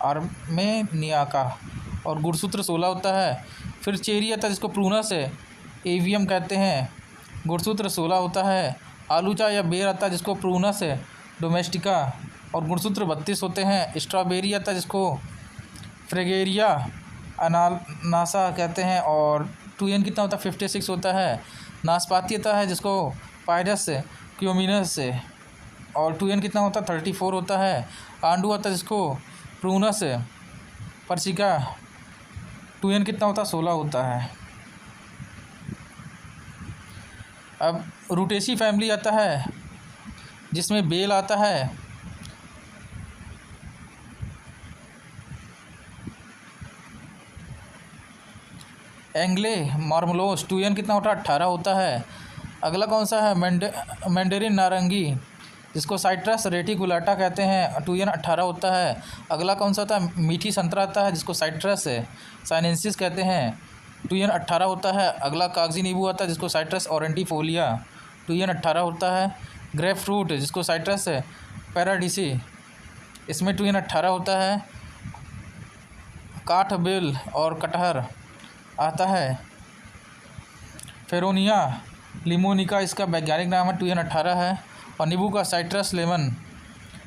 आर्मेनिया का, और गुणसूत्र 16 होता है। फिर चेरी आता है, जिसको प्रूनस एवियम कहते हैं, गुणसूत्र 16 होता है। आलूचा या बेर आता है, जिसको प्रूनस डोमेस्टिका, और गुणसूत्र 32 होते हैं। स्ट्रॉबेरी आता है, जिसको फ्रेगेरिया अनानासा कहते हैं, और 2n कितना होता है? 56 होता है। नाशपाती आता है, जिसको पायरस क्यूमिनस, और 2n कितना होता है? 34 होता है। आंडू आता है, जिसको प्रूनस परसिका, 2n कितना होता है? 16 होता है। अब रूटेसी फैमिली आता है, जिसमें बेल आता है, एंग्ले मार्मलोस, 2n कितना होता है? 18 होता है। अगला कौन सा है? मैंडेरिन नारंगी, जिसको साइट्रस रेटिकुलाटा कहते हैं, 2n 18 होता है। अगला कौन सा होता है? मीठी संतरा आता है, जिसको साइट्रस साइनेंसिस कहते हैं, 2n 18 होता है। अगला कागजी नींबू आता है, जिसको साइट्रस ऑरेंटिफोलिया, 2n 18 होता है। ग्रेप फ्रूट, जिसको साइट्रस पैराडिसी, इसमें 2n 18 होता है। काठ बेल और कटहर आता है, फेरोनिया लिमोनिका इसका वैज्ञानिक नाम है, 2n 18 है। और नींबू का साइट्रस लेमन,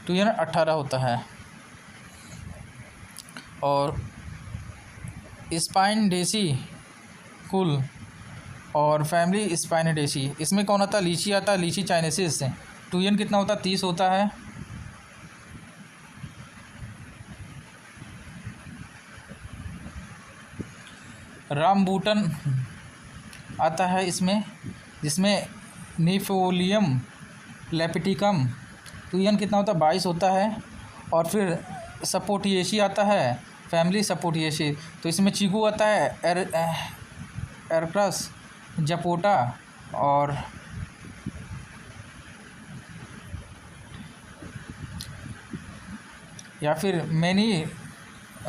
2n 18 होता है। और स्पाइनडेसी कुल और फैमिली स्पाइनडेसी, इसमें कौन आता है? लीची आता है, लीची चाइनेसिस, 2n कितना होता है? 30 होता है। रामबूटन आता है इसमें, जिसमें निफोलियम लेपिटिकम, 2n कितना होता है? 22 होता है। और फिर सपोटिएसी आता है, फैमिली सपोटिएसी, तो इसमें चीकू आता है, एरक्रस जपोटा, और या फिर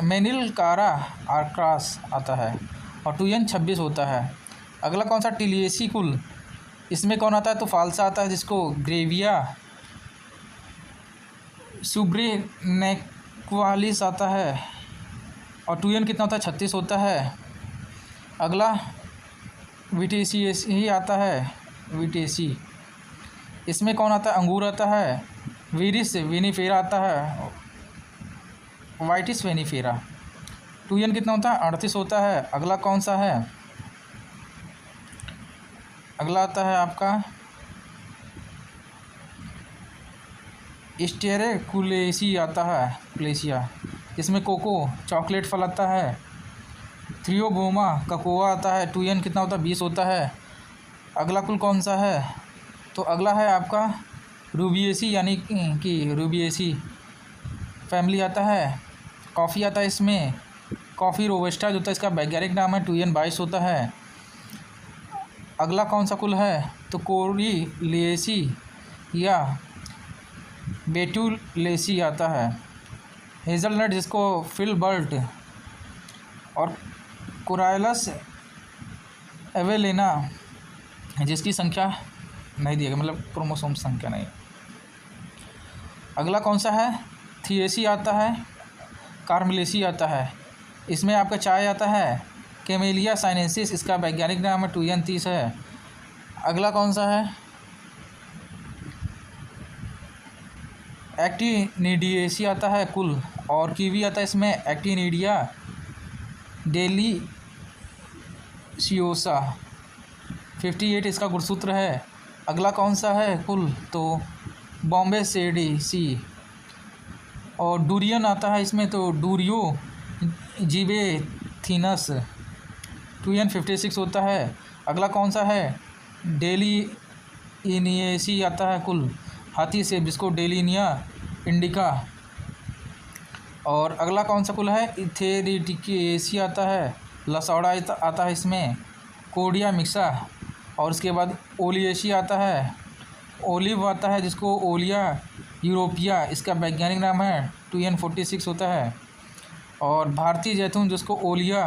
मेनिलकारा आर्क्रास आता है, और 2n 26 होता है। अगला कौन सा? टिलिएसी कुल, इसमें कौन आता है? तो फालसा आता है, जिसको ग्रेविया सुब्रेनेक्वालिस आता है, और 2n कितना होता है? 36 होता है। अगला विटेसी आता है, विटेसी, इसमें कौन आता है? अंगूर आता है, वीरिस विनीफेरा आता है, वाइटिस विनीफेरा, 2n कितना होता है? 38 होता है। अगला कौन सा है? अगला आता है आपका स्टेरेकुलेसी आता है, क्लेसिया, इसमें कोको चॉकलेट फल आता है। थ्रियोबोमा ककोआ आता है, 2n कितना होता है? 20 होता है। अगला कुल कौन सा है? तो अगला है आपका रूबिएसी, यानी कि रूबिएसी फैमिली आता है। कॉफ़ी आता है इसमें, कॉफ़ी रोबस्टा जो होता है, इसका वैज्ञानिक नाम है, 2n 22 होता है। अगला कौन सा कुल है? तो कोरिलिएसी या बेटुलेसी आता है। हेज़लनट, जिसको फिलबर्ट, और कोराइलस एवेलिना, जिसकी संख्या नहीं दिया गया, मतलब क्रोमोसोम संख्या नहीं। अगला कौन सा है, थिएसी आता है, कार्मेलेसी आता है। इसमें आपका चाय आता है, कैमेलिया साइनेंसिस, इसका वैज्ञानिक नाम है, 2N30 है। अगला कौन सा है, एक्टिनिडिएसी आता है कुल, और कीवी आता है इसमें एक्टिनिडिया डेलीशियोसा, 58 इसका गुणसूत्र है। अगला कौन सा है कुल, तो बॉम्बे सेडेसी। और डूरियन आता है इसमें, तो डूरियो जिबेथिनस, 2N56 होता है। अगला कौन सा है, डेली इनिएसी आता है कुल, हाथी से, जिसको डेलिनिया इंडिका। और अगला कौन सा कुल है, इथेरिटिकेसी आता है, लसौड़ा आता है इसमें, कोडिया मिक्सा। और उसके बाद ओलिएसी आता है, ओलिव आता है जिसको ओलिया यूरोपिया, इसका वैज्ञानिक नाम है, 2N46 होता है। और भारतीय जैतून जिसको ओलिया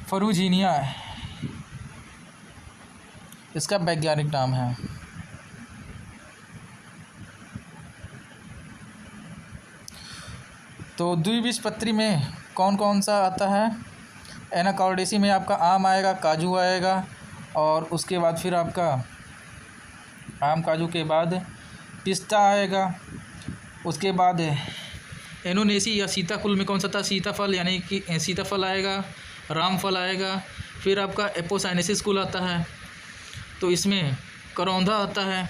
फरूजीनिया, इसका वैज्ञानिक नाम है। तो द्विबीजपत्री में कौन कौन सा आता है, एनाकॉर्डेसी में आपका आम आएगा, काजू आएगा, और उसके बाद फिर आपका आम काजू के बाद पिस्ता आएगा। उसके बाद एनोनेसी या सीताकुल में कौन सा था, सीताफल, यानी कि सीताफल आएगा, रामफल आएगा। फिर आपका एपोसाइनेसिस कुल आता है, तो इसमें करौंधा आता है।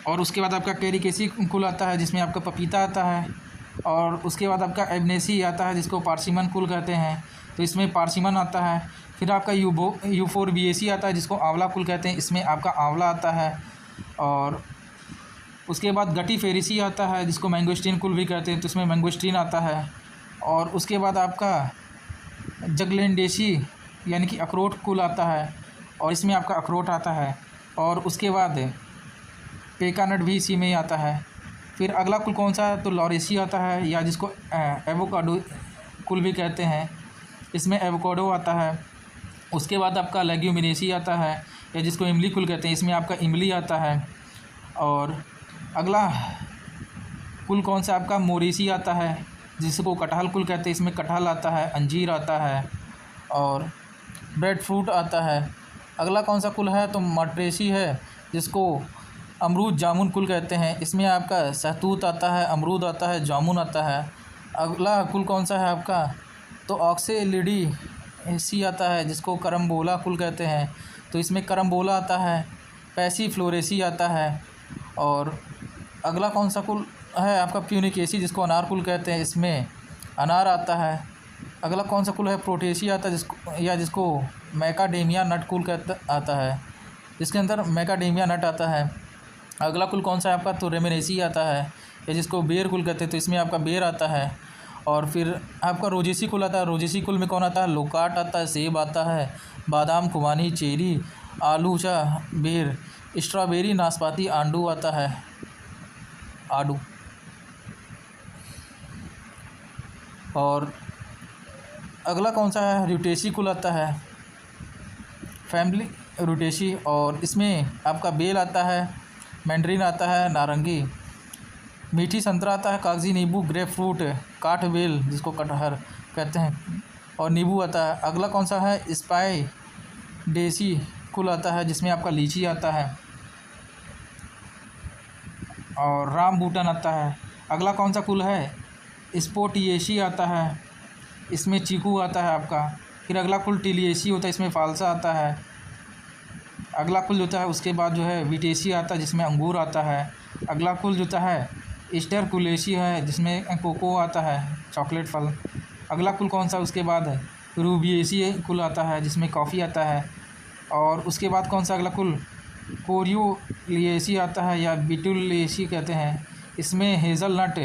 और उसके बाद आपका कैरिकेसी कुल आता है, जिसमें आपका पपीता आता है। और उसके बाद आपका एबनेसी आता है, जिसको पार्सिमन कुल कहते हैं, तो इसमें पार्सिमन आता है। फिर आपका यूफोरबिएसी आता है, जिसको आंवला कुल कहते हैं, इसमें आपका आंवला आता है। और उसके बाद गटीफेरेसी आता है, जिसको मैंगोस्टीन कुल भी कहते हैं, तो इसमें मैंगोस्टीन आता है। और उसके बाद आपका जगलेंडेसी यानी कि अखरोट कुल आता है, और इसमें आपका अखरोट आता है। और उसके बाद पेकानट भी इसी में ही आता है। फिर अगला कुल कौन सा है, तो लॉरेसी आता है, या जिसको एवोकाडो कुल भी कहते हैं, इसमें एवोकाडो आता है। उसके बाद आपका लेग्यूमिनेसी आता है, या जिसको इमली कुल कहते हैं, इसमें आपका इमली आता है। और अगला कुल कौन सा आपका मोरेसी आता है, जिसको कटहल कुल कहते हैं, इसमें कटहल आता है, अंजीर आता है, और ब्रेड फ्रूट आता है। अगला कौन सा कुल है, तो मटरेसी है, जिसको अमरूद जामुन कुल कहते हैं, इसमें आपका सहतूत आता है, अमरूद आता है, जामुन आता है। अगला कुल कौन सा है आपका, तो ऑक्सेलिडी आता है, जिसको करम्बोला कुल कहते हैं, तो इसमें करम्बोला आता है। पैसीफ्लोरेसी आता है। और अगला कौन सा कुल है आपका, प्यूनिकेसी, जिसको अनार कुल कहते हैं, इसमें अनार आता है। अगला कौन सा कुल है, प्रोटेसी आता है, जिसको मैकाडेमिया नट कुल कहता आता है, जिसके अंदर मैकाडेमिया नट आता है। अगला कुल कौन सा है आपका, तो रेमिनेसी आता है, या जिसको बेर कुल कहते हैं, तो इसमें आपका बेर आता है। और फिर आपका रोजेसी कुल आता है, रोजेसी कुल में कौन आता है, लोकाट आता है, सेब आता है, बादाम, खुबानी, चेरी, आलूचा, बेर, स्ट्रॉबेरी, नाशपाती, आंडू आता है, आडू। और अगला कौन सा है, रूटेसी कुल आता है, फैमिली रूटेसी, और इसमें आपका बेल आता है, मैंड्रिन आता है, नारंगी, मीठी संतरा आता है, कागजी नींबू, ग्रेप फ्रूट, काठ बेल, जिसको कटहर कहते हैं, और नींबू आता है। अगला कौन सा है, स्पाइडेसी कुल आता है, जिसमें आपका लीची आता है, और रामबूटन आता है। अगला कौन सा कुल है, स्पोटिएसी आता है, इसमें चीकू आता है आपका। फिर अगला कुल टिलिएसी होता है, इसमें फालसा आता है। अगला कुल जो है उसके बाद जो है विटेसी आता है, जिसमें अंगूर आता है। अगला कुल जो है स्टरकुलेसी है, जिसमें कोको आता है, चॉकलेट फल। अगला कुल कौन सा, उसके बाद रूबिएसी कुल आता है, जिसमें कॉफ़ी आता है। और उसके बाद कौन सा अगला कुल, कोरियोलिएसी आता है, या बिटुलेसी कहते हैं, इसमें हेज़लनट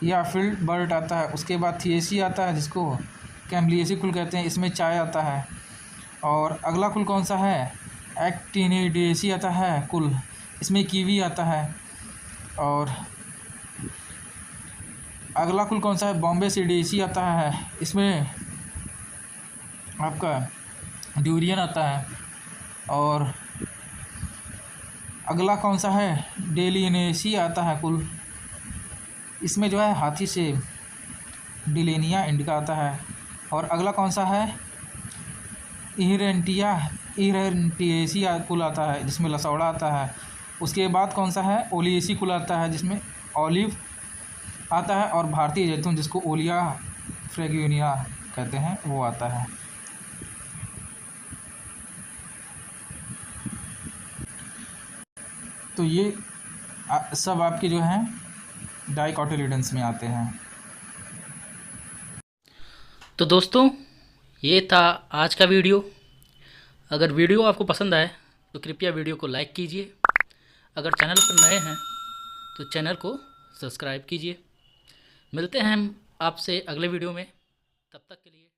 या फील्ड बर्ट आता है। उसके बाद थिएसी आता है, जिसको कैम्बलिएसी कुल कहते हैं, इसमें चाय आता है। और अगला कुल कौन सा है, एक्टिनिडिएसी आता है कुल, इसमें कीवी आता है। और अगला कुल कौन सा है, बॉम्बे सीडेसी आता है, इसमें आपका ड्यूरियन आता है। और अगला कौन सा है, डेलिनेसी आता है कुल, इसमें जो है हाथी से डिलेनिया इंडिका आता है। और अगला कौन सा है, इरेंटिएसी कुल आता है जिसमें लसौड़ा आता है। उसके बाद कौन सा है, ओलिएसी कुल आता है जिसमें ऑलिव आता है, और भारतीय जैतून जिसको ओलिया फ्रेगुनिया कहते हैं वो आता है। तो ये सब आपके जो हैं डाइकोटिलिडन्स में आते हैं। तो दोस्तों ये था आज का वीडियो। अगर वीडियो आपको पसंद आए तो कृपया वीडियो को लाइक कीजिए। अगर चैनल पर नए हैं तो चैनल को सब्सक्राइब कीजिए। मिलते हैं हम आपसे अगले वीडियो में, तब तक के लिए।